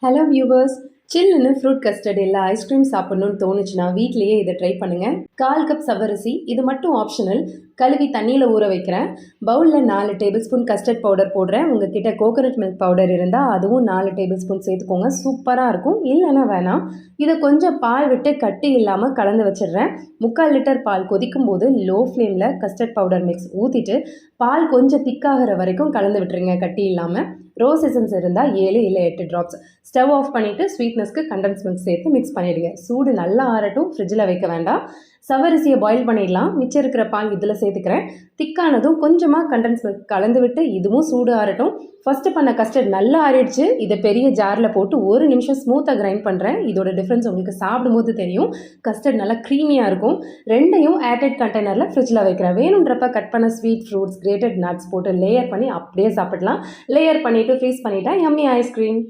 Hello viewers, சில்லுன்னு fruit custard இல்லை ice cream சாப்பிட்ணுன்னு தோணுச்சுன்னா வீட்லேயே இதை ட்ரை பண்ணுங்கள். 1/4 கப் சவரிசி, இது மட்டும் ஆப்ஷனல். கழுவி தண்ணியில் ஊற வைக்கிறேன். பவுலில் 4 டேபிள் ஸ்பூன் கஸ்டர்ட் பவுடர் போடுறேன். உங்கள் கிட்ட கோகோனட் மில்க் பவுடர் இருந்தால் அதுவும் 4 டேபிள் ஸ்பூன் சேர்த்துக்கோங்க. சூப்பராக இருக்கும். இல்லைன்னா வேணாம். இதை கொஞ்சம் பால் விட்டு கட்டி இல்லாமல் கலந்து வச்சிடுறேன். 3/4 லிட்டர் பால் கொதிக்கும் போது லோ ஃப்ளேமில் கஸ்டர்ட் பவுடர் மிக்ஸ் ஊற்றிட்டு பால் கொஞ்சம் திக்காகிற வரைக்கும் கலந்து விட்டுருங்க, கட்டி இல்லாமல். ரோஸ் எசன்ஸ் இருந்தால் 7 இல்லை 8 ட்ராப்ஸ். ஸ்டவ் ஆஃப் பண்ணிவிட்டு ஸ்வீட்னஸ்க்கு கண்டென்ஸ் மில்க் சேர்த்து மிக்ஸ் பண்ணிவிடுங்க. சூடு நல்லா ஆறட்டும், ஃப்ரிட்ஜில் வைக்க வேண்டாம். சவரிசியை பாயில் பண்ணிடலாம். மிச்சம் இருக்கிற பால் இதில் சேர்த்துக்கிறேன். திக்கானதும் கொஞ்சமாக கண்டென்ஸ் மில்க் கலந்து விட்டு இதுவும் சூடு ஆறட்டும். ஃபஸ்ட்டு பண்ண கஸ்டர்ட் நல்லா ஆறிடுச்சு. இதை பெரிய ஜாரில் போட்டு 1 நிமிஷம் ஸ்மூத்தாக கிரைண்ட் பண்ணுறேன். இதோட டிஃப்ரென்ஸ் உங்களுக்கு சாப்பிடும்போது தெரியும். கஸ்டர்ட் நல்லா க்ரீமியாக இருக்கும். ரெண்டையும் ஏர்டைட் கண்டெய்னரில் ஃப்ரிட்ஜில் வைக்கிறேன். வேணுன்றப்ப கட் பண்ண ஸ்வீட் ஃப்ரூட்ஸ், கிரேட்டட் நட்ஸ் போட்டு லேயர் பண்ணி அப்படியே சாப்பிடலாம். லேயர் பண்ணிவிட்டு ஃப்ரீஸ் பண்ணிட்டா யம்மி ஐஸ்கிரீம்.